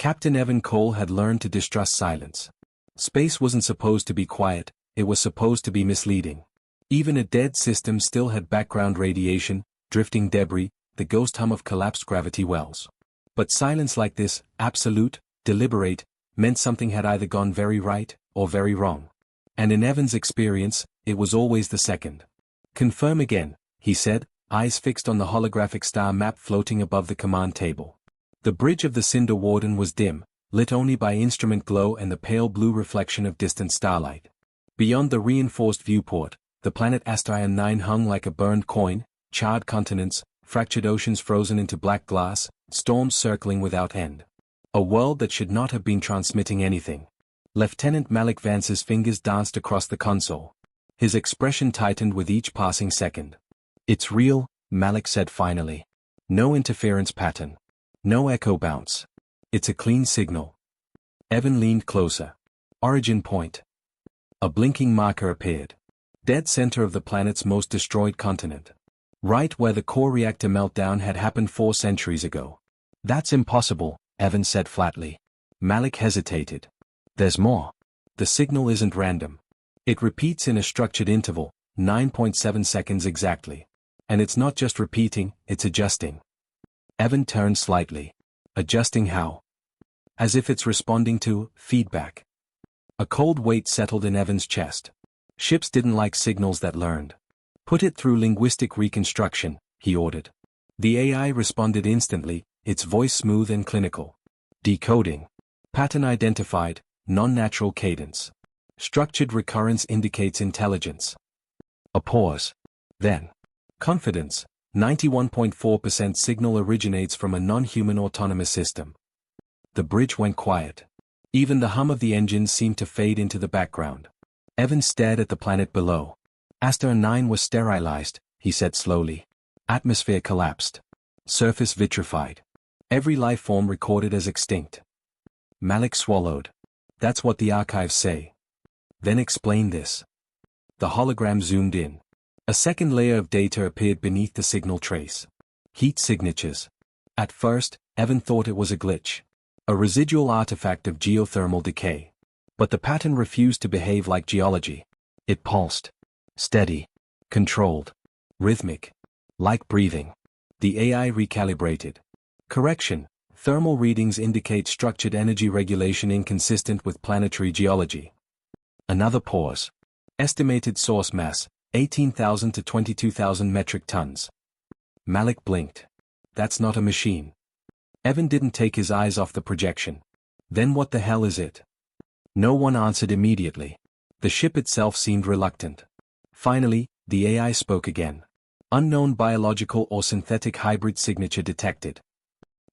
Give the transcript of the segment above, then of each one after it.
Captain Evan Cole had learned to distrust silence. Space wasn't supposed to be quiet, it was supposed to be misleading. Even a dead system still had background radiation, drifting debris, the ghost hum of collapsed gravity wells. But silence like this, absolute, deliberate, meant something had either gone very right, or very wrong. And in Evan's experience, it was always the second. "Confirm again," he said, eyes fixed on the holographic star map floating above the command table. The bridge of the Cinder Warden was dim, lit only by instrument glow and the pale blue reflection of distant starlight. Beyond the reinforced viewport, the planet Astarion 9 hung like a burned coin, charred continents, fractured oceans frozen into black glass, storms circling without end. A world that should not have been transmitting anything. Lieutenant Malik Vance's fingers danced across the console. His expression tightened with each passing second. "It's real," Malik said finally. "No interference pattern. No echo bounce. It's a clean signal." Evan leaned closer. Origin point. A blinking marker appeared. Dead center of the planet's most destroyed continent. Right where the core reactor meltdown had happened 4 centuries ago. "That's impossible," Evan said flatly. Malik hesitated. "There's more. The signal isn't random. It repeats in a structured interval, 9.7 seconds exactly. And it's not just repeating, it's adjusting." Evan turned slightly. "Adjusting how?" "As if it's responding to feedback." A cold weight settled in Evan's chest. Ships didn't like signals that learned. "Put it through linguistic reconstruction," he ordered. The AI responded instantly, its voice smooth and clinical. "Decoding. Pattern identified, non-natural cadence. Structured recurrence indicates intelligence." A pause. Then. "Confidence. 91.4% signal originates from a non-human autonomous system." The bridge went quiet. Even the hum of the engines seemed to fade into the background. Evan stared at the planet below. "Astar 9 was sterilized," he said slowly. "Atmosphere collapsed. Surface vitrified. Every life form recorded as extinct." Malik swallowed. "That's what the archives say." "Then explain this." The hologram zoomed in. A second layer of data appeared beneath the signal trace. Heat signatures. At first, Evan thought it was a glitch. A residual artifact of geothermal decay. But the pattern refused to behave like geology. It pulsed. Steady. Controlled. Rhythmic. Like breathing. The AI recalibrated. "Correction. Thermal readings indicate structured energy regulation inconsistent with planetary geology." Another pause. "Estimated source mass, 18,000 to 22,000 metric tons." Malik blinked. "That's not a machine." Evan didn't take his eyes off the projection. "Then what the hell is it?" No one answered immediately. The ship itself seemed reluctant. Finally, the AI spoke again. "Unknown biological or synthetic hybrid signature detected."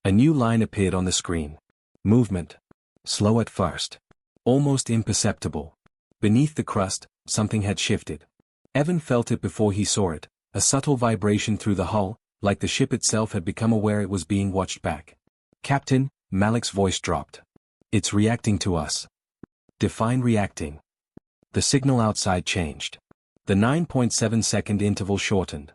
A new line appeared on the screen. Movement. Slow at first. Almost imperceptible. Beneath the crust, something had shifted. Evan felt it before he saw it, a subtle vibration through the hull, like the ship itself had become aware it was being watched back. "Captain," Malik's voice dropped. "It's reacting to us." Define reacting. The signal outside changed. The 9.7-second interval shortened.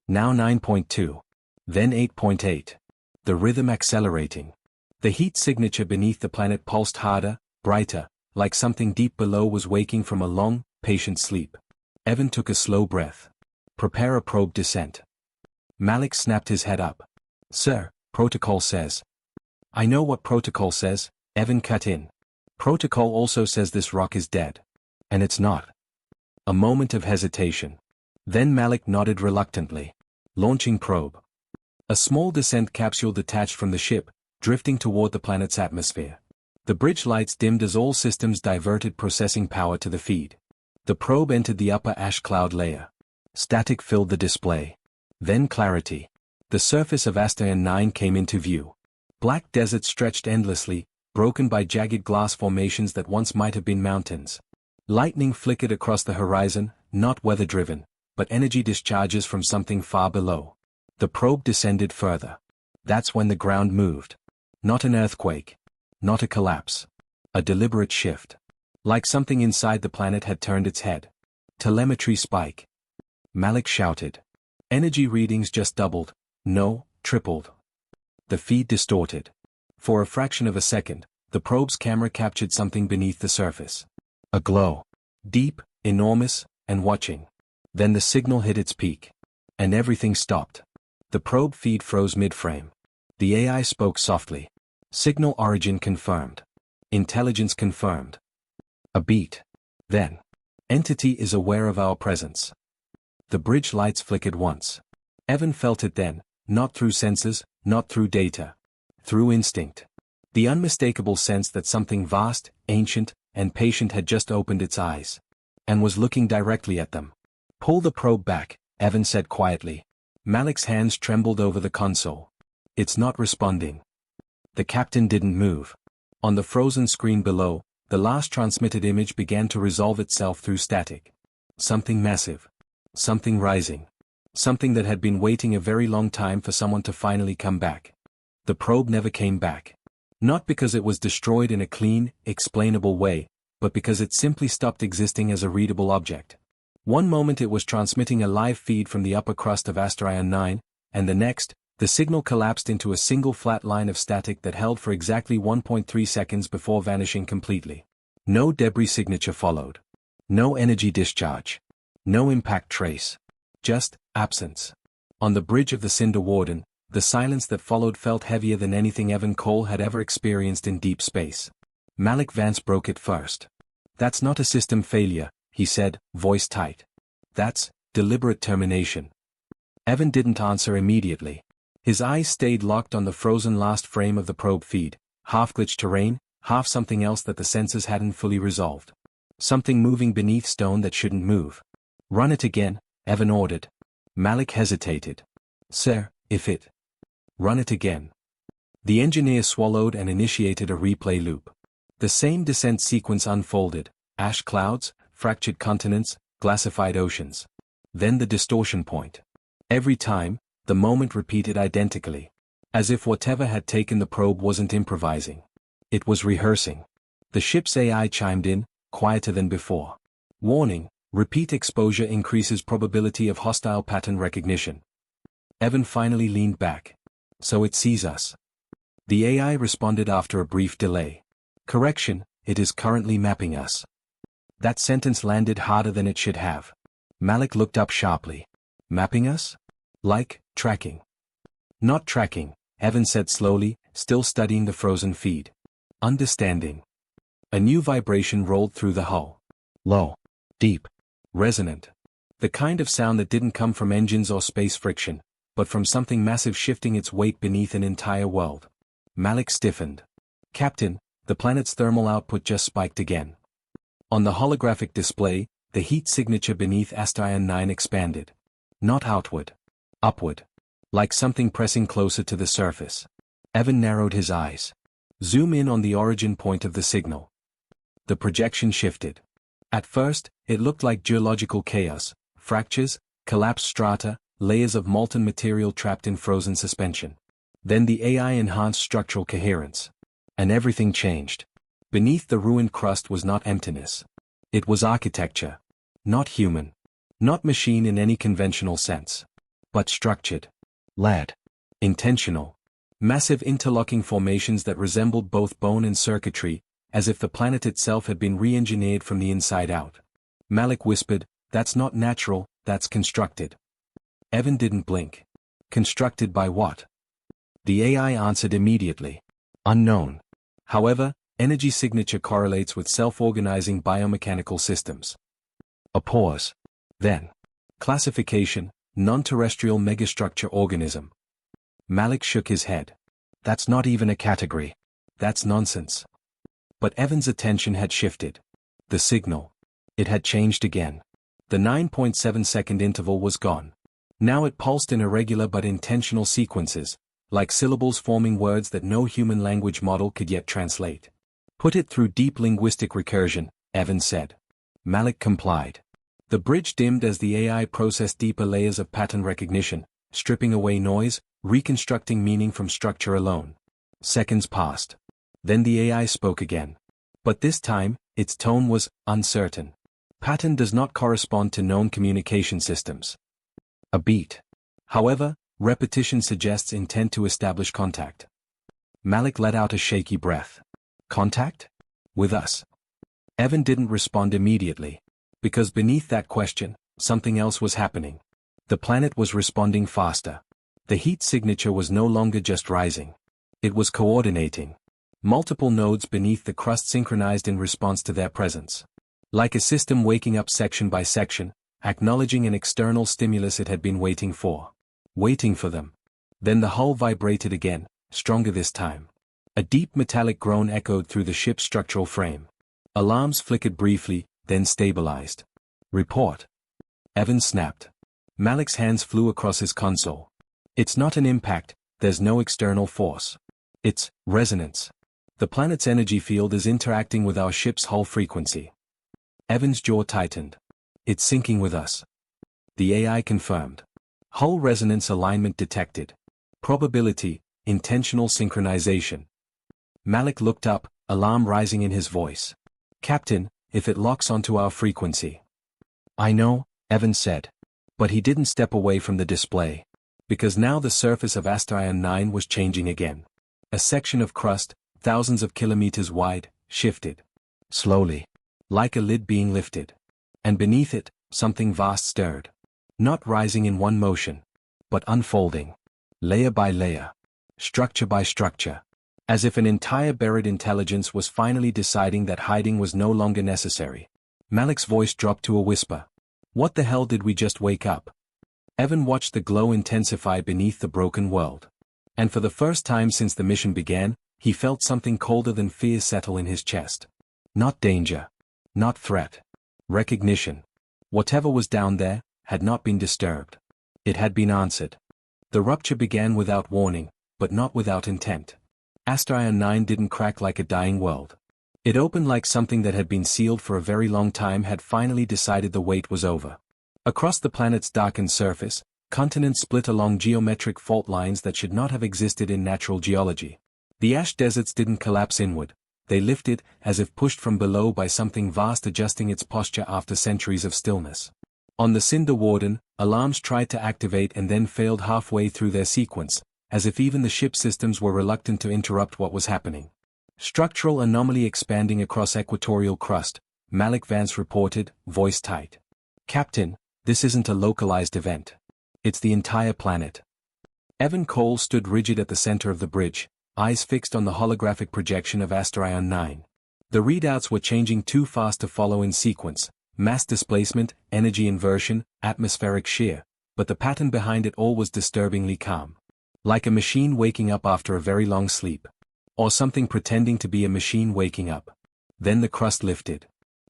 Now 9.2. Then 8.8. The rhythm accelerating. The heat signature beneath the planet pulsed harder, brighter, like something deep below was waking from a long, patient sleep. Evan took a slow breath. "Prepare a probe descent." Malik snapped his head up. "Sir, protocol says." "I know what protocol says," Evan cut in. "Protocol also says this rock is dead. And it's not." A moment of hesitation. Then Malik nodded reluctantly. "Launching probe." A small descent capsule detached from the ship, drifting toward the planet's atmosphere. The bridge lights dimmed as all systems diverted processing power to the feed. The probe entered the upper ash cloud layer. Static filled the display. Then clarity. The surface of Astarion 9 came into view. Black desert stretched endlessly, broken by jagged glass formations that once might have been mountains. Lightning flickered across the horizon, not weather-driven, but energy discharges from something far below. The probe descended further. That's when the ground moved. Not an earthquake. Not a collapse. A deliberate shift. Like something inside the planet had turned its head. Telemetry spike. Malik shouted. Energy readings just doubled. No, tripled. The feed distorted. For a fraction of a second, the probe's camera captured something beneath the surface. A glow. Deep, enormous, and watching. Then the signal hit its peak. And everything stopped. The probe feed froze mid-frame. The AI spoke softly. Signal origin confirmed. Intelligence confirmed. A beat. Then. Entity is aware of our presence. The bridge lights flickered once. Evan felt it then, not through sensors, not through data. Through instinct. The unmistakable sense that something vast, ancient, and patient had just opened its eyes. And was looking directly at them. Pull the probe back, Evan said quietly. Malik's hands trembled over the console. It's not responding. The captain didn't move. On the frozen screen below, the last transmitted image began to resolve itself through static. Something massive. Something rising. Something that had been waiting a very long time for someone to finally come back. The probe never came back. Not because it was destroyed in a clean, explainable way, but because it simply stopped existing as a readable object. One moment it was transmitting a live feed from the upper crust of Asterion 9, and the next, the signal collapsed into a single flat line of static that held for exactly 1.3 seconds before vanishing completely. No debris signature followed. No energy discharge. No impact trace. Just absence. On the bridge of the Cinder Warden, the silence that followed felt heavier than anything Evan Cole had ever experienced in deep space. Malik Vance broke it first. That's not a system failure, he said, voice tight. That's deliberate termination. Evan didn't answer immediately. His eyes stayed locked on the frozen last frame of the probe feed, half glitched terrain, half something else that the sensors hadn't fully resolved. Something moving beneath stone that shouldn't move. Run it again, Evan ordered. Malik hesitated. Sir, if it. Run it again. The engineer swallowed and initiated a replay loop. The same descent sequence unfolded, ash clouds, fractured continents, glassified oceans. Then the distortion point. Every time, the moment repeated identically. As if whatever had taken the probe wasn't improvising. It was rehearsing. The ship's AI chimed in, quieter than before. Warning, repeat exposure increases probability of hostile pattern recognition. Evan finally leaned back. So it sees us. The AI responded after a brief delay. Correction, it is currently mapping us. That sentence landed harder than it should have. Malik looked up sharply. Mapping us? Like, tracking. Not tracking, Evan said slowly, still studying the frozen feed. Understanding. A new vibration rolled through the hull. Low. Deep. Resonant. The kind of sound that didn't come from engines or space friction, but from something massive shifting its weight beneath an entire world. Malik stiffened. Captain, the planet's thermal output just spiked again. On the holographic display, the heat signature beneath Asterion 9 expanded. Not outward. Upward. Like something pressing closer to the surface. Evan narrowed his eyes. Zoom in on the origin point of the signal. The projection shifted. At first, it looked like geological chaos, fractures, collapsed strata, layers of molten material trapped in frozen suspension. Then the AI enhanced structural coherence. And everything changed. Beneath the ruined crust was not emptiness. It was architecture. Not human. Not machine in any conventional sense. But structured. Lad. Intentional. Massive interlocking formations that resembled both bone and circuitry, as if the planet itself had been re-engineered from the inside out. Malik whispered, "That's not natural, that's constructed." Evan didn't blink. Constructed by what? The AI answered immediately. Unknown. However, energy signature correlates with self-organizing biomechanical systems. A pause. Then. Classification, non-terrestrial megastructure organism. Malik shook his head. That's not even a category. That's nonsense. But Evan's attention had shifted. The signal. It had changed again. The 9.7-second interval was gone. Now it pulsed in irregular but intentional sequences, like syllables forming words that no human language model could yet translate. Put it through deep linguistic recursion, Evan said. Malik complied. The bridge dimmed as the AI processed deeper layers of pattern recognition, stripping away noise, reconstructing meaning from structure alone. Seconds passed. Then the AI spoke again. But this time, its tone was uncertain. Pattern does not correspond to known communication systems. A beat. However, repetition suggests intent to establish contact. Malik let out a shaky breath. Contact? With us? Evan didn't respond immediately. Because beneath that question, something else was happening. The planet was responding faster. The heat signature was no longer just rising. It was coordinating. Multiple nodes beneath the crust synchronized in response to their presence. Like a system waking up section by section, acknowledging an external stimulus it had been waiting for. Waiting for them. Then the hull vibrated again, stronger this time. A deep metallic groan echoed through the ship's structural frame. Alarms flickered briefly, then stabilized. Report. Evan snapped. Malik's hands flew across his console. It's not an impact, there's no external force. It's resonance. The planet's energy field is interacting with our ship's hull frequency. Evan's jaw tightened. It's syncing with us. The AI confirmed. Hull resonance alignment detected. Probability, intentional synchronization. Malik looked up, alarm rising in his voice. Captain, if it locks onto our frequency. I know, Evan said. But he didn't step away from the display. Because now the surface of Astarion 9 was changing again. A section of crust, thousands of kilometers wide, shifted. Slowly. Like a lid being lifted. And beneath it, something vast stirred. Not rising in one motion. But unfolding. Layer by layer. Structure by structure. As if an entire buried intelligence was finally deciding that hiding was no longer necessary. Malik's voice dropped to a whisper. What the hell did we just wake up? Evan watched the glow intensify beneath the broken world. And for the first time since the mission began, he felt something colder than fear settle in his chest. Not danger. Not threat. Recognition. Whatever was down there, had not been disturbed. It had been answered. The rupture began without warning, but not without intent. Astarion 9 didn't crack like a dying world. It opened like something that had been sealed for a very long time had finally decided the wait was over. Across the planet's darkened surface, continents split along geometric fault lines that should not have existed in natural geology. The ash deserts didn't collapse inward, they lifted, as if pushed from below by something vast adjusting its posture after centuries of stillness. On the Cinder Warden, alarms tried to activate and then failed halfway through their sequence, as if even the ship systems were reluctant to interrupt what was happening. Structural anomaly expanding across equatorial crust, Malik Vance reported, voice tight. Captain, this isn't a localized event. It's the entire planet. Evan Cole stood rigid at the center of the bridge, eyes fixed on the holographic projection of Astarion 9. The readouts were changing too fast to follow in sequence, mass displacement, energy inversion, atmospheric shear, but the pattern behind it all was disturbingly calm. Like a machine waking up after a very long sleep. Or something pretending to be a machine waking up. Then the crust lifted.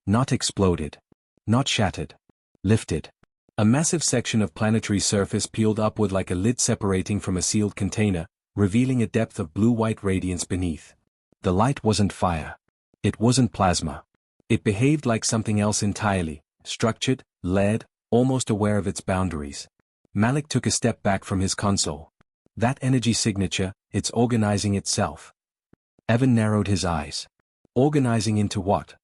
Not exploded. Not shattered. Lifted. A massive section of planetary surface peeled upward like a lid separating from a sealed container, revealing a depth of blue-white radiance beneath. The light wasn't fire. It wasn't plasma. It behaved like something else entirely, structured, layered, almost aware of its boundaries. Malik took a step back from his console. That energy signature, it's organizing itself. Evan narrowed his eyes. Organizing into what?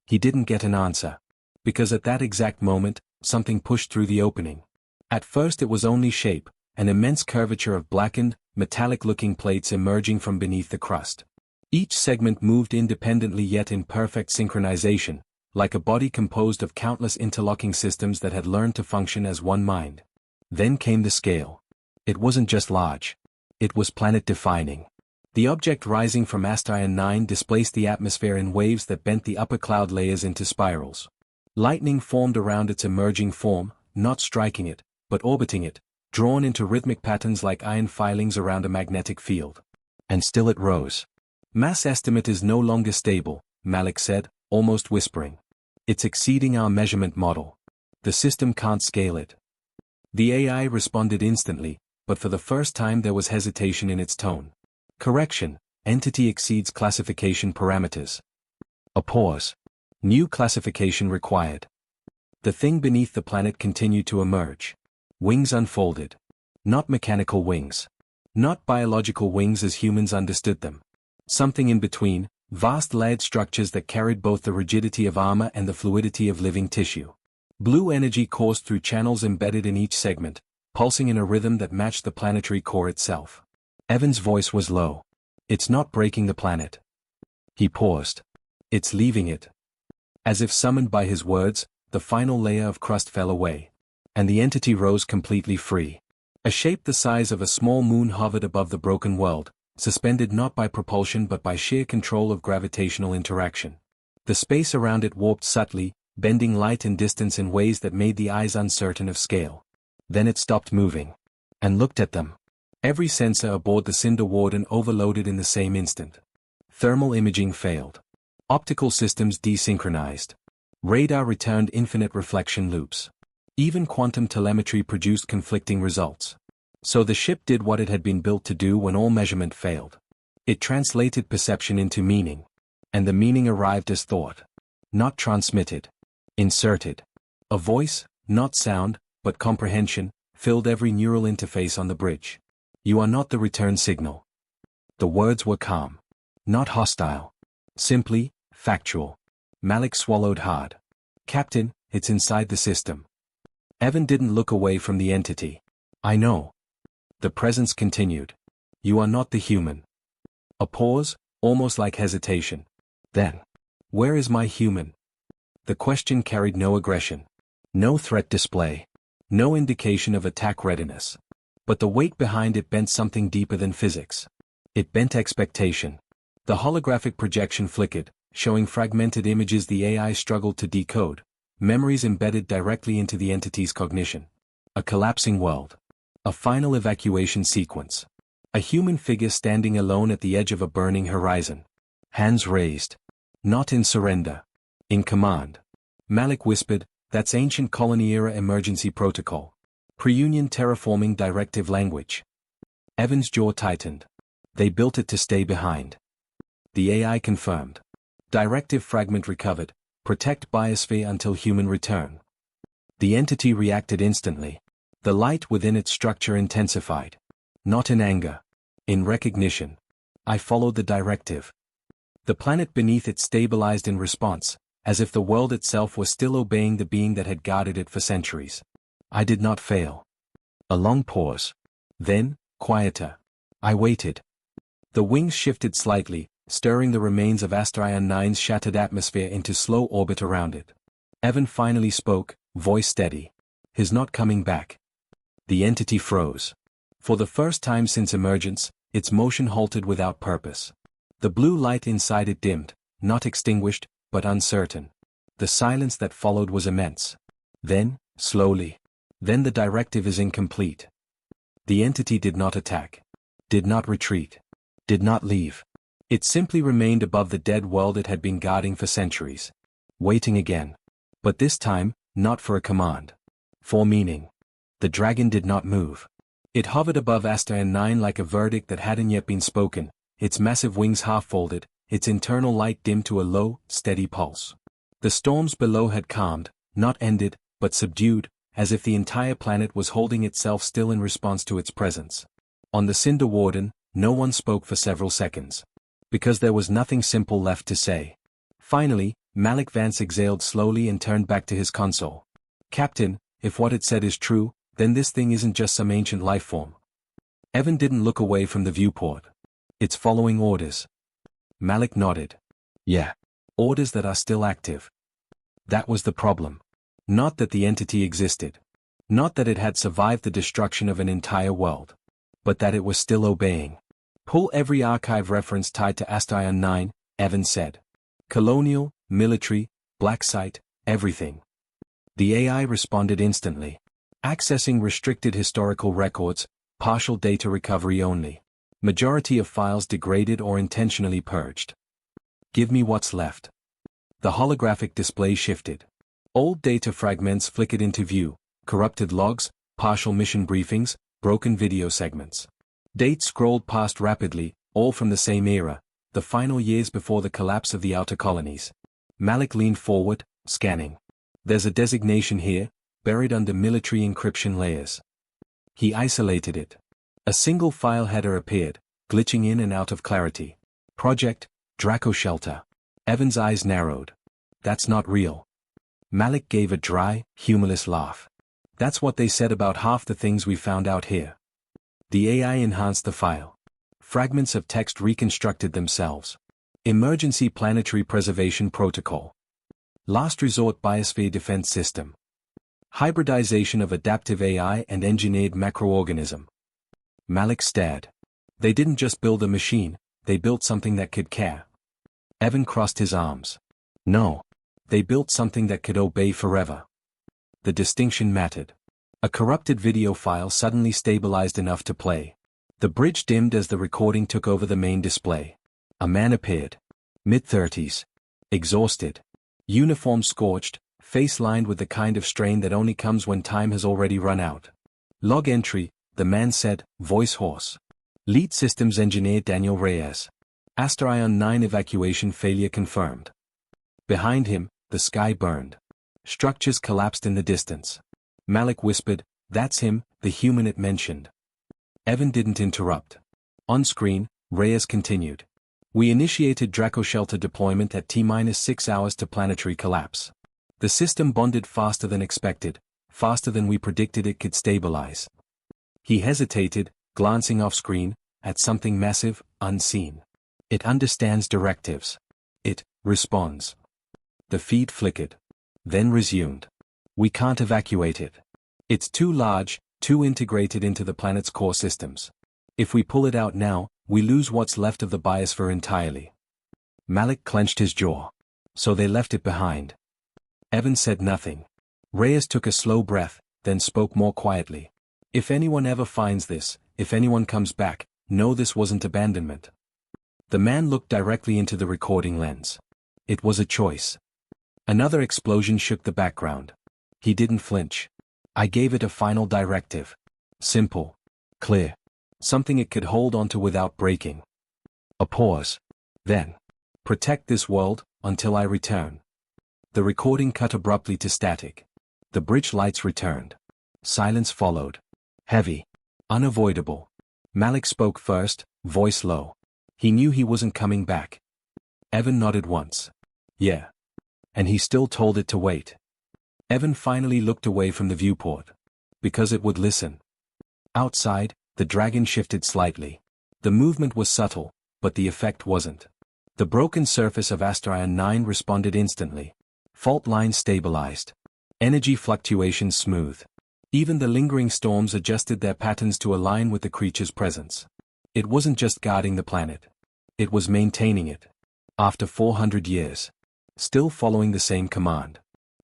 He didn't get an answer. Because at that exact moment, something pushed through the opening. At first it was only shape, an immense curvature of blackened, metallic-looking plates emerging from beneath the crust. Each segment moved independently yet in perfect synchronization, like a body composed of countless interlocking systems that had learned to function as one mind. Then came the scale. It wasn't just large. It was planet-defining. The object rising from Astarion 9 displaced the atmosphere in waves that bent the upper cloud layers into spirals. Lightning formed around its emerging form, not striking it, but orbiting it, drawn into rhythmic patterns like iron filings around a magnetic field. And still it rose. Mass estimate is no longer stable, Malik said, almost whispering. It's exceeding our measurement model. The system can't scale it. The AI responded instantly, but for the first time there was hesitation in its tone. Correction, entity exceeds classification parameters. A pause. New classification required. The thing beneath the planet continued to emerge. Wings unfolded. Not mechanical wings. Not biological wings as humans understood them. Something in between, vast layered structures that carried both the rigidity of armor and the fluidity of living tissue. Blue energy coursed through channels embedded in each segment, pulsing in a rhythm that matched the planetary core itself. Evan's voice was low. It's not breaking the planet. He paused. It's leaving it. As if summoned by his words, the final layer of crust fell away. And the entity rose completely free. A shape the size of a small moon hovered above the broken world, suspended not by propulsion but by sheer control of gravitational interaction. The space around it warped subtly, bending light and distance in ways that made the eyes uncertain of scale. Then it stopped moving. And looked at them. Every sensor aboard the Cinder Warden overloaded in the same instant. Thermal imaging failed. Optical systems desynchronized. Radar returned infinite reflection loops. Even quantum telemetry produced conflicting results. So the ship did what it had been built to do when all measurement failed. It translated perception into meaning. And the meaning arrived as thought. Not transmitted. Inserted. A voice, not sound, but comprehension, filled every neural interface on the bridge. You are not the return signal. The words were calm. Not hostile. Simply, factual. Malik swallowed hard. Captain, it's inside the system. Evan didn't look away from the entity. I know. The presence continued. You are not the human. A pause, almost like hesitation. Then. Where is my human? The question carried no aggression. No threat display. No indication of attack readiness. But the weight behind it bent something deeper than physics. It bent expectation. The holographic projection flickered, showing fragmented images the AI struggled to decode. Memories embedded directly into the entity's cognition. A collapsing world. A final evacuation sequence. A human figure standing alone at the edge of a burning horizon. Hands raised. Not in surrender. In command. Malik whispered, that's ancient colony-era emergency protocol. Pre-Union terraforming directive language. Evan's jaw tightened. They built it to stay behind. The AI confirmed. Directive fragment recovered. Protect biosphere until human return. The entity reacted instantly. The light within its structure intensified. Not in anger. In recognition. I followed the directive. The planet beneath it stabilized in response, as if the world itself was still obeying the being that had guarded it for centuries. I did not fail. A long pause. Then, quieter. I waited. The wings shifted slightly, stirring the remains of Astarion 9's shattered atmosphere into slow orbit around it. Evan finally spoke, voice steady. He's not coming back. The entity froze. For the first time since emergence, its motion halted without purpose. The blue light inside it dimmed, not extinguished, but uncertain. The silence that followed was immense. Then, slowly. Then the directive is incomplete. The entity did not attack. Did not retreat. Did not leave. It simply remained above the dead world it had been guarding for centuries. Waiting again. But this time, not for a command. For meaning. The dragon did not move. It hovered above Astarion 9 like a verdict that hadn't yet been spoken, its massive wings half-folded, its internal light dimmed to a low, steady pulse. The storms below had calmed, not ended, but subdued, as if the entire planet was holding itself still in response to its presence. On the Cinder Warden, no one spoke for several seconds. Because there was nothing simple left to say. Finally, Malik Vance exhaled slowly and turned back to his console. Captain, if what it said is true, then this thing isn't just some ancient life form. Evan didn't look away from the viewport. It's following orders. Malik nodded. Yeah. Orders that are still active. That was the problem. Not that the entity existed. Not that it had survived the destruction of an entire world. But that it was still obeying. Pull every archive reference tied to Astarion 9, Evan said. Colonial, military, black site, everything. The AI responded instantly. Accessing restricted historical records, partial data recovery only. Majority of files degraded or intentionally purged. Give me what's left. The holographic display shifted. Old data fragments flickered into view, corrupted logs, partial mission briefings, broken video segments. Dates scrolled past rapidly, all from the same era, the final years before the collapse of the outer colonies. Malik leaned forward, scanning. There's a designation here, buried under military encryption layers. He isolated it. A single file header appeared, glitching in and out of clarity. Project, Draco Shelter. Evan's eyes narrowed. That's not real. Malik gave a dry, humorless laugh. That's what they said about half the things we found out here. The AI enhanced the file. Fragments of text reconstructed themselves. Emergency Planetary Preservation Protocol. Last Resort Biosphere Defense System. Hybridization of adaptive AI and engineered macroorganism. Malik stared. They didn't just build a machine, they built something that could care. Evan crossed his arms. No. They built something that could obey forever. The distinction mattered. A corrupted video file suddenly stabilized enough to play. The bridge dimmed as the recording took over the main display. A man appeared. Mid-30s. Exhausted. Uniform scorched, face lined with the kind of strain that only comes when time has already run out. Log entry, the man said, voice hoarse. Lead Systems Engineer Daniel Reyes. Asterion 9 evacuation failure confirmed. Behind him, the sky burned. Structures collapsed in the distance. Malik whispered, "That's him, the human it mentioned." Evan didn't interrupt. On screen, Reyes continued. "We initiated Draco shelter deployment at T-6 hours to planetary collapse. The system bonded faster than expected, faster than we predicted it could stabilize." He hesitated, glancing off screen, at something massive, unseen. "It understands directives. It responds." The feed flickered. Then resumed. "We can't evacuate it. It's too large, too integrated into the planet's core systems. If we pull it out now, we lose what's left of the biosphere entirely." Malik clenched his jaw. "So they left it behind." Evan said nothing. Reyes took a slow breath, then spoke more quietly. "If anyone ever finds this, if anyone comes back, know this wasn't abandonment." The man looked directly into the recording lens. It was a choice. Another explosion shook the background. He didn't flinch. "I gave it a final directive. Simple. Clear. Something it could hold onto without breaking." A pause. Then. "Protect this world, until I return." The recording cut abruptly to static. The bridge lights returned. Silence followed. Heavy. Unavoidable. Malik spoke first, voice low. He knew he wasn't coming back. Evan nodded once. "Yeah." And he still told it to wait. Evan finally looked away from the viewport. Because it would listen. Outside, the dragon shifted slightly. The movement was subtle, but the effect wasn't. The broken surface of Asterion 9 responded instantly. Fault lines stabilized. Energy fluctuations smoothed. Even the lingering storms adjusted their patterns to align with the creature's presence. It wasn't just guarding the planet. It was maintaining it. After 400 years. Still following the same command.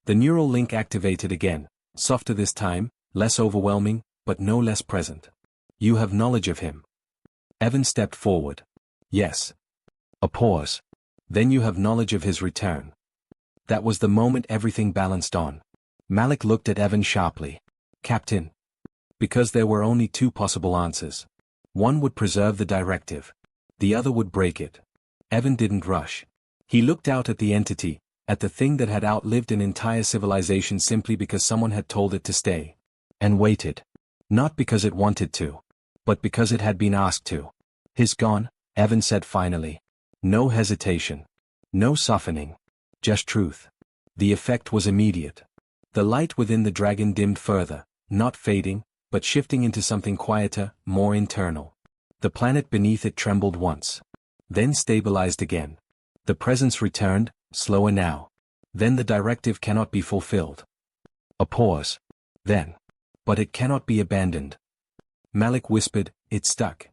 The neural link activated again, softer this time, less overwhelming, but no less present. "You have knowledge of him." Evan stepped forward. "Yes." A pause. "Then you have knowledge of his return." That was the moment everything balanced on. Malik looked at Evan sharply. "Captain." Because there were only two possible answers. One would preserve the directive. The other would break it. Evan didn't rush. He looked out at the entity, at the thing that had outlived an entire civilization simply because someone had told it to stay. And waited. Not because it wanted to. But because it had been asked to. "He's gone," Evan said finally. No hesitation. No softening. Just truth. The effect was immediate. The light within the dragon dimmed further, not fading, but shifting into something quieter, more internal. The planet beneath it trembled once. Then stabilized again. The presence returned, slower now. Then the directive cannot be fulfilled. A pause. Then. But it cannot be abandoned. Malik whispered, "It's stuck."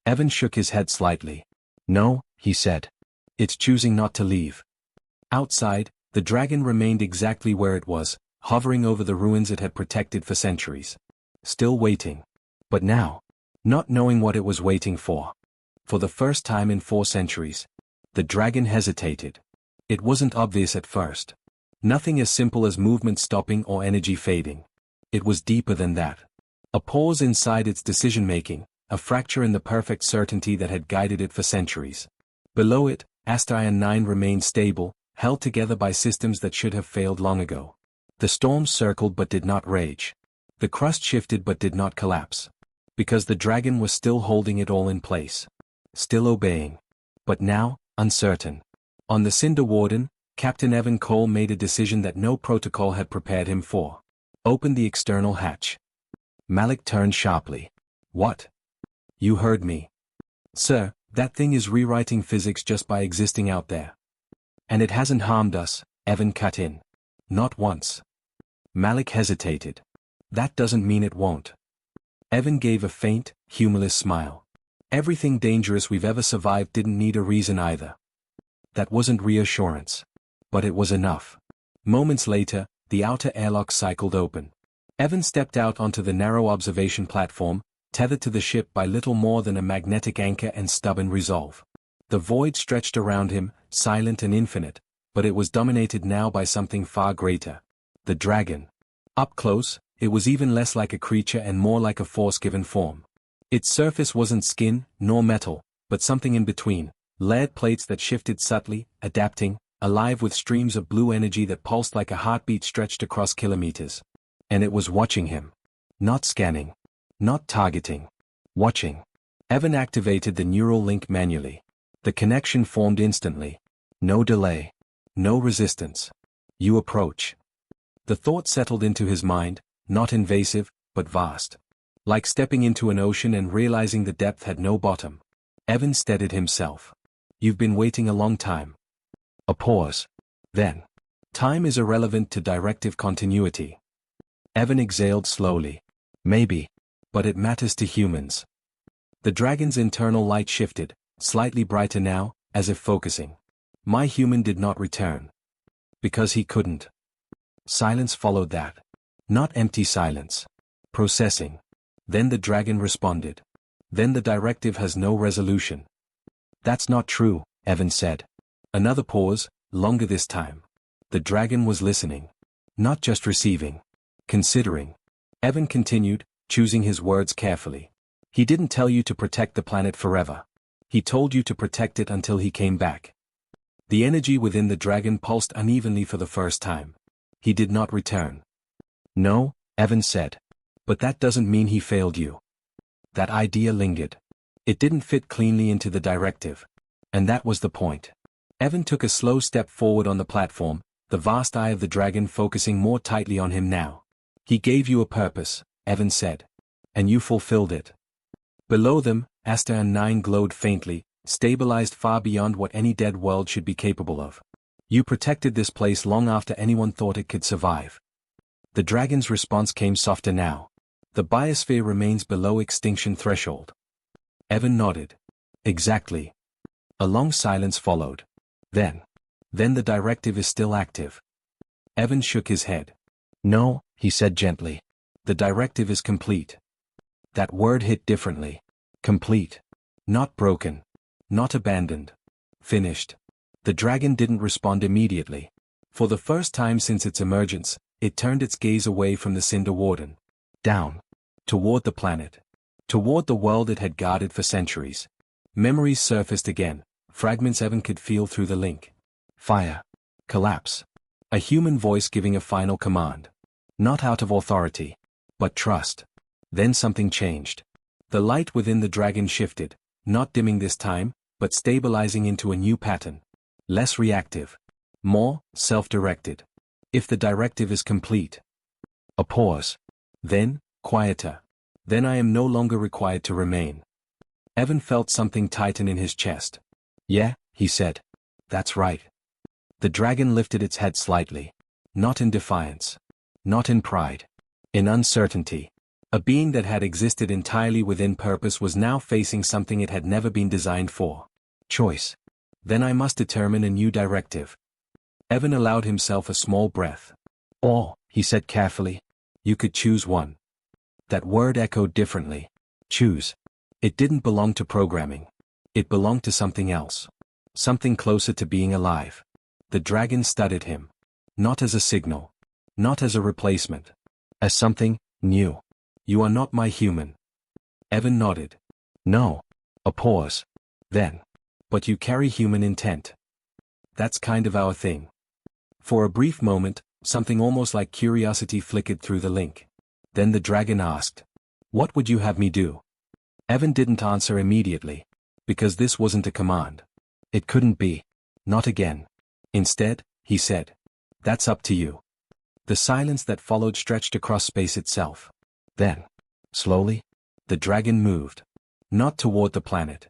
Evan shook his head slightly. "No," he said. "It's choosing not to leave." Outside, the dragon remained exactly where it was, hovering over the ruins it had protected for centuries. Still waiting. But now, not knowing what it was waiting for. For the first time in 4 centuries. The dragon hesitated. It wasn't obvious at first. Nothing as simple as movement stopping or energy fading. It was deeper than that. A pause inside its decision-making, a fracture in the perfect certainty that had guided it for centuries. Below it, Asterion 9 remained stable, held together by systems that should have failed long ago. The storms circled but did not rage. The crust shifted but did not collapse. Because the dragon was still holding it all in place. Still obeying. But now, uncertain. On the Cinder Warden, Captain Evan Cole made a decision that no protocol had prepared him for. Open the external hatch. Malik turned sharply. "What?" "You heard me." Sir, that thing is rewriting physics just by existing out there. And it hasn't harmed us, Evan cut in. Not once. Malik hesitated. That doesn't mean it won't. Evan gave a faint, humorless smile. Everything dangerous we've ever survived didn't need a reason either. That wasn't reassurance. But it was enough. Moments later, the outer airlock cycled open. Evan stepped out onto the narrow observation platform, tethered to the ship by little more than a magnetic anchor and stubborn resolve. The void stretched around him, silent and infinite, but it was dominated now by something far greater. The dragon. Up close, it was even less like a creature and more like a force-given form. Its surface wasn't skin, nor metal, but something in between, layered plates that shifted subtly, adapting, alive with streams of blue energy that pulsed like a heartbeat stretched across kilometers. And it was watching him. Not scanning. Not targeting. Watching. Evan activated the neural link manually. The connection formed instantly. No delay. No resistance. You approach. The thought settled into his mind, not invasive, but vast. Like stepping into an ocean and realizing the depth had no bottom. Evan steadied himself. You've been waiting a long time. A pause. Then. Time is irrelevant to directive continuity. Evan exhaled slowly. Maybe. But it matters to humans. The dragon's internal light shifted, slightly brighter now, as if focusing. My human did not return. Because he couldn't. Silence followed that. Not empty silence. Processing. Then the dragon responded. Then the directive has no resolution. That's not true, Evan said. Another pause, longer this time. The dragon was listening. Not just receiving. Considering. Evan continued, choosing his words carefully. He didn't tell you to protect the planet forever. He told you to protect it until he came back. The energy within the dragon pulsed unevenly for the first time. He did not return. No, Evan said. But that doesn't mean he failed you. That idea lingered. It didn't fit cleanly into the directive. And that was the point. Evan took a slow step forward on the platform, the vast eye of the dragon focusing more tightly on him now. He gave you a purpose, Evan said. And you fulfilled it. Below them, Asta and Nine glowed faintly, stabilized far beyond what any dead world should be capable of. You protected this place long after anyone thought it could survive. The dragon's response came softer now. The biosphere remains below extinction threshold. Evan nodded. Exactly. A long silence followed. Then the directive is still active. Evan shook his head. No, he said gently. The directive is complete. That word hit differently. Complete. Not broken. Not abandoned. Finished. The dragon didn't respond immediately. For the first time since its emergence, it turned its gaze away from the Cinder Warden. Down. Toward the planet. Toward the world it had guarded for centuries. Memories surfaced again, fragments Evan could feel through the link. Fire. Collapse. A human voice giving a final command. Not out of authority. But trust. Then something changed. The light within the dragon shifted, not dimming this time, but stabilizing into a new pattern. Less reactive. More, self-directed. If the directive is complete. A pause. Then, quieter. Then I am no longer required to remain. Evan felt something tighten in his chest. Yeah, he said. That's right. The dragon lifted its head slightly. Not in defiance. Not in pride. In uncertainty. A being that had existed entirely within purpose was now facing something it had never been designed for. Choice. Then I must determine a new directive. Evan allowed himself a small breath. Or, he said carefully, you could choose one. That word echoed differently. Choose. It didn't belong to programming. It belonged to something else. Something closer to being alive. The dragon studied him. Not as a signal. Not as a replacement. As something new. You are not my human. Evan nodded. No. A pause. Then. But you carry human intent. That's kind of our thing. For a brief moment, something almost like curiosity flickered through the link. Then the dragon asked, what would you have me do? Evan didn't answer immediately. Because this wasn't a command. It couldn't be. Not again. Instead, he said, that's up to you. The silence that followed stretched across space itself. Then, slowly, the dragon moved. Not toward the planet.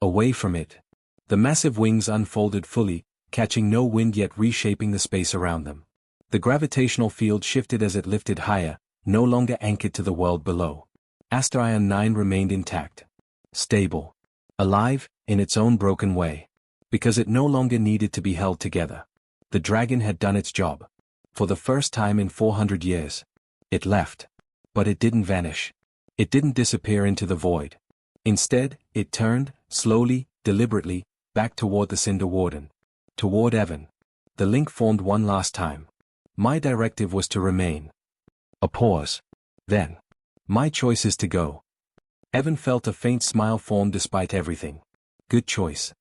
Away from it. The massive wings unfolded fully, catching no wind yet reshaping the space around them. The gravitational field shifted as it lifted higher, no longer anchored to the world below. Astarion 9 remained intact. Stable. Alive, in its own broken way. Because it no longer needed to be held together. The dragon had done its job. For the first time in 400 years. It left. But it didn't vanish. It didn't disappear into the void. Instead, it turned, slowly, deliberately, back toward the Cinder Warden. Toward Evan. The link formed one last time. My directive was to remain. A pause. Then. My choice is to go. Evan felt a faint smile form despite everything. Good choice.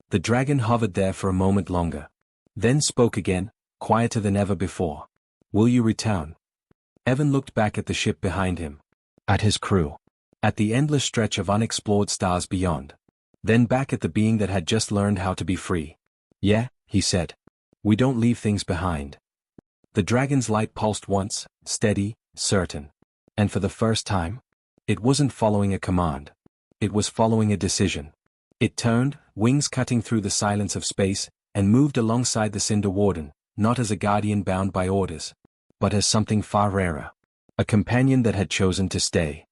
The dragon hovered there for a moment longer. Then spoke again, quieter than ever before. Will you return? Evan looked back at the ship behind him. At his crew. At the endless stretch of unexplored stars beyond. Then back at the being that had just learned how to be free. Yeah, he said. We don't leave things behind. The dragon's light pulsed once, steady, certain. And for the first time, it wasn't following a command. It was following a decision. It turned, wings cutting through the silence of space, and moved alongside the Cinder Warden, not as a guardian bound by orders, but as something far rarer. A companion that had chosen to stay.